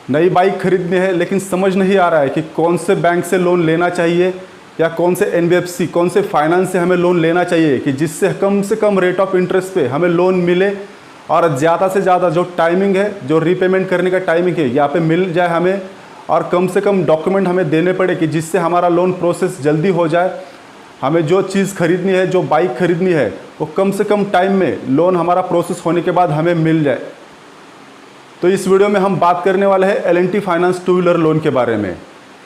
नई बाइक खरीदनी है लेकिन समझ नहीं आ रहा है कि कौन से बैंक से लोन लेना चाहिए या कौन से एनबीएफसी कौन से फाइनेंस से हमें लोन लेना चाहिए कि जिससे कम रेट ऑफ इंटरेस्ट पे हमें लोन मिले और ज़्यादा से ज़्यादा जो टाइमिंग है, जो रीपेमेंट करने का टाइमिंग है यहाँ पे मिल जाए हमें, और कम से कम डॉक्यूमेंट हमें देने पड़े कि जिससे हमारा लोन प्रोसेस जल्दी हो जाए। हमें जो चीज़ खरीदनी है, जो बाइक खरीदनी है, वो कम से कम टाइम में लोन हमारा प्रोसेस होने के बाद हमें मिल जाए। तो इस वीडियो में हम बात करने वाले हैं L&T finance two wheeler loan के बारे में,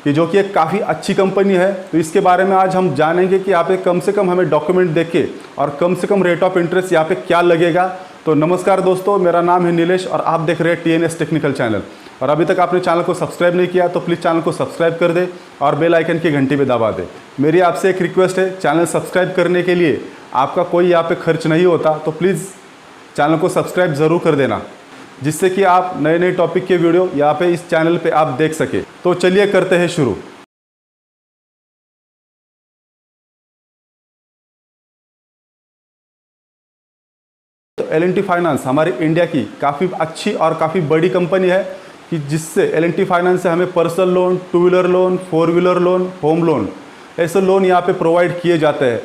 कि जो कि एक काफ़ी अच्छी कंपनी है। तो इसके बारे में आज हम जानेंगे कि यहाँ पे कम से कम हमें डॉक्यूमेंट देके और कम से कम रेट ऑफ इंटरेस्ट यहाँ पे क्या लगेगा। तो नमस्कार दोस्तों, मेरा नाम है नीलेश और आप देख रहे हैं TNS टेक्निकल चैनल। और अभी तक आपने चैनल को सब्सक्राइब नहीं किया तो प्लीज़ चैनल को सब्सक्राइब कर दे और बेल आइकन की घंटी पे दबा दे। मेरी आपसे एक रिक्वेस्ट है, चैनल सब्सक्राइब करने के लिए आपका कोई यहाँ पे खर्च नहीं होता, तो प्लीज़ चैनल को सब्सक्राइब ज़रूर कर देना, जिससे कि आप नए नए टॉपिक के वीडियो यहाँ पे इस चैनल पे आप देख सके। तो चलिए करते हैं शुरू। तो L&T फाइनेंस हमारी इंडिया की काफ़ी अच्छी और काफ़ी बड़ी कंपनी है, कि जिससे L&T फाइनेंस से हमें personal loan, two wheeler loan, four wheeler loan, home loan, ऐसे लोन यहाँ पे प्रोवाइड किए जाते हैं।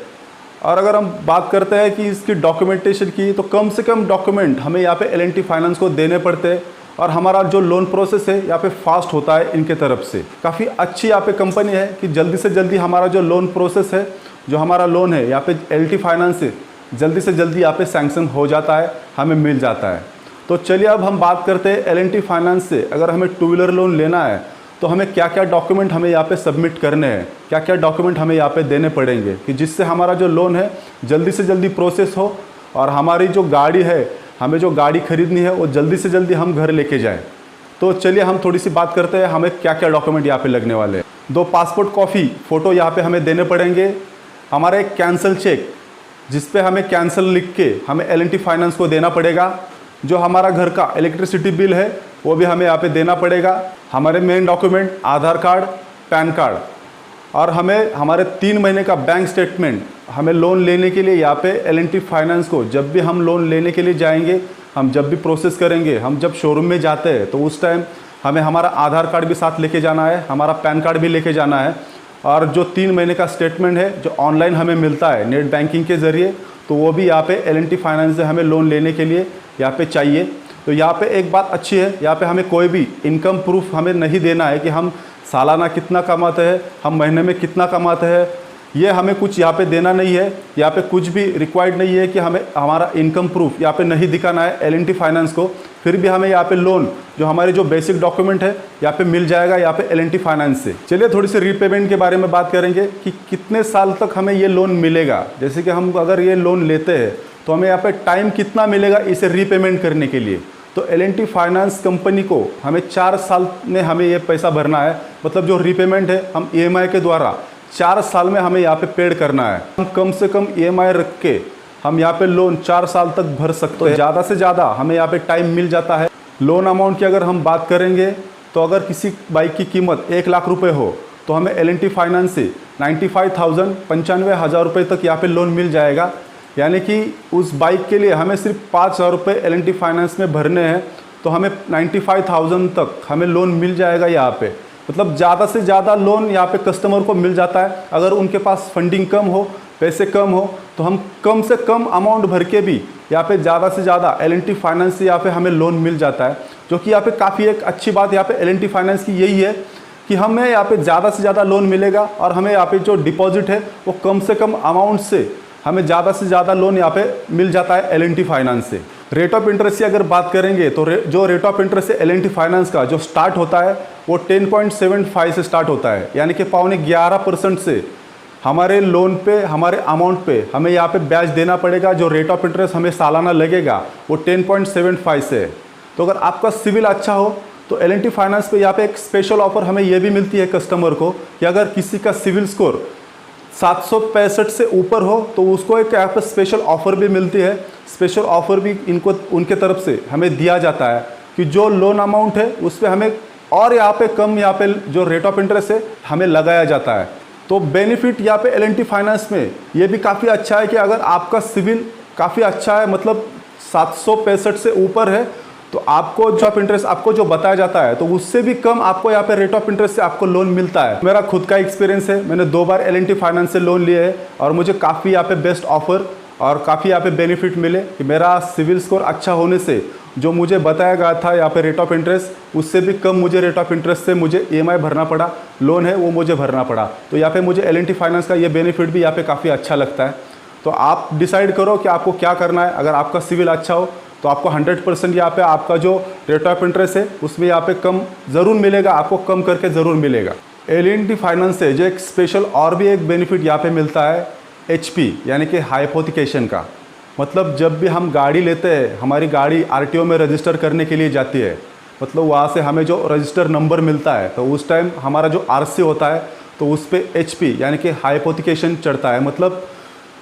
और अगर हम बात करते हैं कि इसकी डॉक्यूमेंटेशन की, तो कम से कम डॉक्यूमेंट हमें यहाँ पे L&T फाइनेंस को देने पड़ते हैं और हमारा जो लोन प्रोसेस है यहाँ पे फास्ट होता है इनके तरफ से। काफ़ी अच्छी यहाँ पे कंपनी है कि जल्दी से जल्दी हमारा जो लोन प्रोसेस है, जो हमारा लोन है यहाँ पे L&T फाइनेंस से जल्दी यहाँ पे सैंक्शन हो जाता है, हमें मिल जाता है। तो चलिए अब हम बात करते हैं L&T फाइनेंस से अगर हमें टू व्हीलर लोन लेना है तो हमें क्या क्या डॉक्यूमेंट हमें यहाँ पे सबमिट करने हैं, क्या क्या डॉक्यूमेंट हमें यहाँ पे देने पड़ेंगे, कि जिससे हमारा जो लोन है जल्दी से जल्दी प्रोसेस हो और हमारी जो गाड़ी है, हमें जो गाड़ी खरीदनी है वो जल्दी से जल्दी हम घर लेके जाएँ। तो चलिए हम थोड़ी सी बात करते हैं हमें क्या क्या डॉक्यूमेंट यहाँ पे लगने वाले हैं। 2 पासपोर्ट कॉपी फ़ोटो यहाँ पे हमें देने पड़ेंगे। हमारा एक कैंसिल चेक, जिस पे हमें कैंसिल लिख के हमें L&T फाइनेंस को देना पड़ेगा। जो हमारा घर का इलेक्ट्रिसिटी बिल है वो भी हमें यहाँ पे देना पड़ेगा। हमारे मेन डॉक्यूमेंट आधार कार्ड, पैन कार्ड, और हमें हमारे 3 महीने का बैंक स्टेटमेंट हमें लोन लेने के लिए यहाँ पे L&T फाइनेंस को, जब भी हम लोन लेने के लिए जाएंगे, हम जब भी प्रोसेस करेंगे, हम जब शोरूम में जाते हैं तो उस टाइम हमें हमारा आधार कार्ड भी साथ लेके जाना है, हमारा पैन कार्ड भी लेके जाना है। और जो 3 महीने का स्टेटमेंट है जो ऑनलाइन हमें मिलता है नेट बैंकिंग के ज़रिए, तो वो भी यहाँ पे L&T फाइनेंस से हमें लोन लेने के लिए यहाँ पे चाहिए। तो यहाँ पे एक बात अच्छी है, यहाँ पे हमें कोई भी इनकम प्रूफ हमें नहीं देना है कि हम सालाना कितना कमाते हैं, हम महीने में कितना कमाते हैं, ये हमें कुछ यहाँ पे देना नहीं है। यहाँ पे कुछ भी रिक्वायर्ड नहीं है कि हमें हमारा इनकम प्रूफ यहाँ पे नहीं दिखाना है L&T फाइनेंस को। फिर भी हमें यहाँ पे लोन, जो हमारे जो बेसिक डॉक्यूमेंट है यहाँ पे मिल जाएगा यहाँ पे L&T फाइनेंस से। चलिए थोड़ी सी रीपेमेंट के बारे में बात करेंगे कि कितने साल तक हमें ये लोन मिलेगा। जैसे कि हम अगर ये लोन लेते हैं तो हमें यहाँ पे टाइम कितना मिलेगा इसे रीपेमेंट करने के लिए। तो L&T फाइनेंस कंपनी को हमें 4 साल में हमें ये पैसा भरना है, मतलब जो रीपेमेंट है हम EMI के द्वारा 4 साल में हमें यहाँ पे पेड करना है। हम कम से कम EMI रख के हम यहाँ पे लोन 4 साल तक भर सकते हैं। ज़्यादा से ज़्यादा हमें यहाँ पे टाइम मिल जाता है। लोन अमाउंट की अगर हम बात करेंगे तो अगर किसी बाइक की कीमत 1 लाख रुपये हो तो हमें L&T फाइनेंस से 95,000 रुपये तक यहाँ पे लोन मिल जाएगा। यानी कि उस बाइक के लिए हमें सिर्फ 5,000 रुपये L&T फाइनेंस में भरने हैं, तो हमें 95,000 तक हमें लोन मिल जाएगा यहाँ पे। मतलब ज़्यादा से ज़्यादा लोन यहाँ पे कस्टमर को मिल जाता है। अगर उनके पास फंडिंग कम हो, पैसे कम हो, तो हम कम से कम अमाउंट भर के भी यहाँ पे ज़्यादा से ज़्यादा L&T फाइनेंस से यहाँ पे हमें लोन मिल जाता है। जो कि यहाँ पे काफ़ी एक अच्छी बात यहाँ पे L&T फाइनेंस की यही है कि हमें यहाँ पे ज़्यादा से ज़्यादा लोन मिलेगा और हमें यहाँ पे जो डिपॉजिट है वो कम से कम अमाउंट से हमें ज़्यादा से ज़्यादा लोन यहाँ पे मिल जाता है L&T फाइनेंस से। रेट ऑफ इंटरेस्ट की अगर बात करेंगे तो जो रेट ऑफ इंटरेस्ट है L&T फाइनेंस का जो स्टार्ट होता है वो 10.75 से स्टार्ट होता है। यानी कि 11.25% से हमारे लोन पे, हमारे अमाउंट पे हमें यहाँ पे ब्याज देना पड़ेगा। जो रेट ऑफ इंटरेस्ट हमें सालाना लगेगा वो 10.75 से है। तो अगर आपका सिविल अच्छा हो तो L&T फाइनेंस पे यहाँ पे एक स्पेशल ऑफर हमें ये भी मिलती है कस्टमर को, कि अगर किसी का सिविल स्कोर 765 से ऊपर हो तो उसको एक यहाँ पर स्पेशल ऑफ़र भी मिलती है। स्पेशल ऑफ़र भी इनको उनके तरफ से हमें दिया जाता है कि जो लोन अमाउंट है उस पर हमें और यहाँ पे कम, यहाँ पे जो रेट ऑफ इंटरेस्ट है हमें लगाया जाता है। तो बेनिफिट यहाँ पे L&T फाइनेंस में ये भी काफ़ी अच्छा है कि अगर आपका सिविल काफ़ी अच्छा है, मतलब 765 से ऊपर है, तो आपको जो ऑफ इंटरेस्ट आपको जो बताया जाता है तो उससे भी कम आपको यहाँ पे रेट ऑफ इंटरेस्ट से आपको लोन मिलता है। मेरा खुद का एक्सपीरियंस है, मैंने 2 बार L&T फाइनेंस से लोन लिए है और मुझे काफ़ी यहाँ पे बेस्ट ऑफर और काफ़ी यहाँ पे बेनिफिट मिले कि मेरा सिविल स्कोर अच्छा होने से जो मुझे बताया गया था यहाँ पे रेट ऑफ इंटरेस्ट, उससे भी कम मुझे रेट ऑफ इंटरेस्ट से मुझे EMI भरना पड़ा, लोन है वो मुझे भरना पड़ा। तो यहाँ पे मुझे L&T फाइनेंस का ये बेनिफिट भी यहाँ पे काफ़ी अच्छा लगता है। तो आप डिसाइड करो कि आपको क्या करना है। अगर आपका सिविल अच्छा हो तो आपको 100% यहाँ पे आपका जो रेट ऑफ इंटरेस्ट है उसमें यहाँ पे कम ज़रूर मिलेगा, आपको कम करके ज़रूर मिलेगा। L&T फाइनेंस से जो एक स्पेशल और भी एक बेनिफिट यहाँ पे मिलता है HP यानी कि हाइपोथिकेशन का। मतलब जब भी हम गाड़ी लेते हैं, हमारी गाड़ी RTO में रजिस्टर करने के लिए जाती है, मतलब वहाँ से हमें जो रजिस्टर नंबर मिलता है तो उस टाइम हमारा जो RC होता है तो उस पर HP यानी कि हाइपोथिकेशन चढ़ता है। मतलब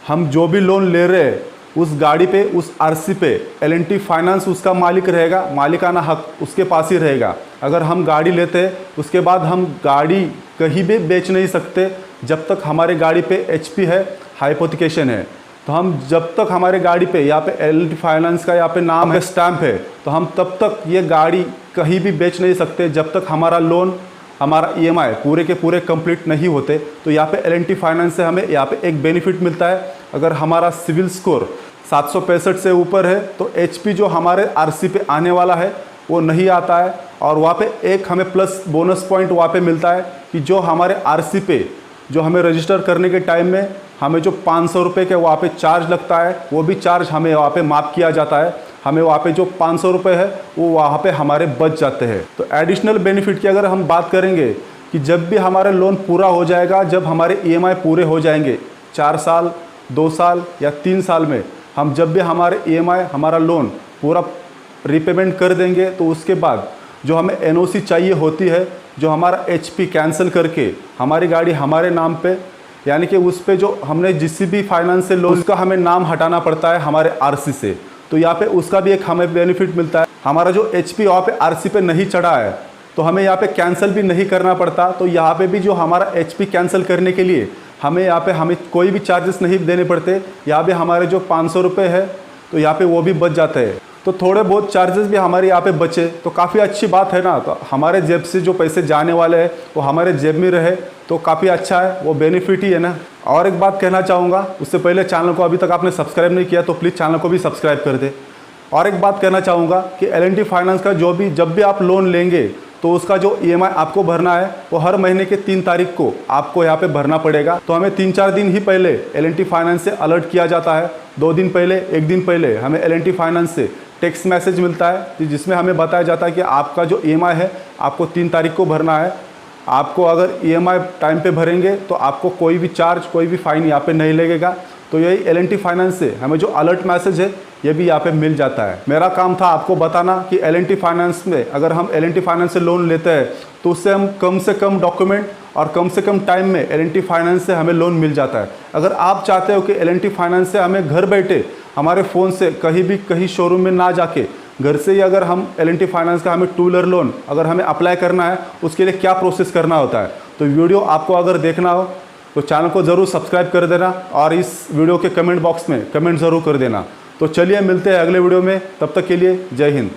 हम जो भी लोन ले रहे हैं उस गाड़ी पे, उस RC पे L&T फाइनेंस उसका मालिक रहेगा, मालिकाना हक उसके पास ही रहेगा। अगर हम गाड़ी लेते हैं उसके बाद हम गाड़ी कहीं भी बेच नहीं सकते जब तक हमारे गाड़ी पे HP है, हाइपोथिकेशन है। तो हम जब तक हमारे गाड़ी पे यहाँ पे L&T फाइनेंस का यहाँ पे नाम है, स्टैम्प है, तो हम तब तक ये गाड़ी कहीं भी बेच नहीं सकते जब तक हमारा लोन, हमारा EMI पूरे के पूरे कंप्लीट नहीं होते। तो यहाँ पे L&T फाइनेंस से हमें यहाँ पे एक बेनिफिट मिलता है। अगर हमारा सिविल स्कोर 765 से ऊपर है तो HP जो हमारे RC पे आने वाला है वो नहीं आता है। और वहाँ पे एक हमें प्लस बोनस पॉइंट वहाँ पे मिलता है कि जो हमारे RC पे जो हमें रजिस्टर करने के टाइम में हमें जो 500 रुपये के वहाँ पे चार्ज लगता है वो भी चार्ज हमें वहाँ पे माफ़ किया जाता है। हमें वहाँ पे जो 500 रुपये है वो वहाँ पे हमारे बच जाते हैं। तो एडिशनल बेनिफिट की अगर हम बात करेंगे कि जब भी हमारे लोन पूरा हो जाएगा, जब हमारे EMI पूरे हो जाएंगे 4 साल, 2 साल या 3 साल में, हम जब भी हमारे EMI हमारा लोन पूरा रीपेमेंट कर देंगे तो उसके बाद जो हमें NOC चाहिए होती है, जो हमारा HP कैंसिल करके हमारी गाड़ी हमारे नाम पे, यानी कि उस पे जो हमने जिस भी फाइनेंस से लोन, उसका हमें नाम हटाना पड़ता है हमारे RC से। तो यहाँ पे उसका भी एक हमें बेनिफिट मिलता है। हमारा जो HP वहाँ पे RC पे नहीं चढ़ा है तो हमें यहाँ पे कैंसिल भी नहीं करना पड़ता। तो यहाँ पे भी जो हमारा HP कैंसिल करने के लिए हमें यहाँ पे हमें कोई भी चार्जेस नहीं देने पड़ते। यहाँ पे हमारे जो 500 रुपये है तो यहाँ पे वो भी बच जाते हैं। तो थोड़े बहुत चार्जेस भी हमारे यहाँ पे बचे तो काफ़ी अच्छी बात है ना। तो हमारे जेब से जो पैसे जाने वाले हैं वो हमारे जेब में रहे तो काफ़ी अच्छा है, वो बेनिफिट ही है ना। और एक बात कहना चाहूँगा, उससे पहले चैनल को अभी तक आपने सब्सक्राइब नहीं किया तो प्लीज़ चैनल को भी सब्सक्राइब कर दे। और एक बात कहना चाहूँगा कि L&T फाइनेंस का जब भी आप लोन लेंगे तो उसका जो EMI आपको भरना है वो हर महीने के 3 तारीख को आपको यहाँ पे भरना पड़ेगा। तो हमें 3-4 दिन ही पहले L&T फाइनेंस से अलर्ट किया जाता है। 2 दिन पहले, 1 दिन पहले हमें L&T फाइनेंस से टेक्स्ट मैसेज मिलता है जिसमें हमें बताया जाता है कि आपका जो EMI है आपको 3 तारीख को भरना है। आपको अगर EMI टाइम पे भरेंगे तो आपको कोई भी चार्ज, कोई भी फ़ाइन यहाँ पे नहीं लगेगा। तो यही L&T फाइनेंस से हमें जो अलर्ट मैसेज है ये भी यहाँ पे मिल जाता है। मेरा काम था आपको बताना कि L&T फाइनेंस में अगर हम L&T फाइनेंस से लोन लेते हैं तो उससे हम कम से कम डॉक्यूमेंट और कम से कम टाइम में L&T फाइनेंस से हमें लोन मिल जाता है। अगर आप चाहते हो कि L&T फाइनेंस से हमें घर बैठे हमारे फ़ोन से कहीं शोरूम में ना जाके घर से ही अगर हम L&T फाइनेंस का हमें 2 व्हीलर लोन अगर हमें अप्लाई करना है उसके लिए क्या प्रोसेस करना होता है, तो वीडियो आपको अगर देखना हो तो चैनल को ज़रूर सब्सक्राइब कर देना और इस वीडियो के कमेंट बॉक्स में कमेंट ज़रूर कर देना। तो चलिए मिलते हैं अगले वीडियो में, तब तक के लिए जय हिंद।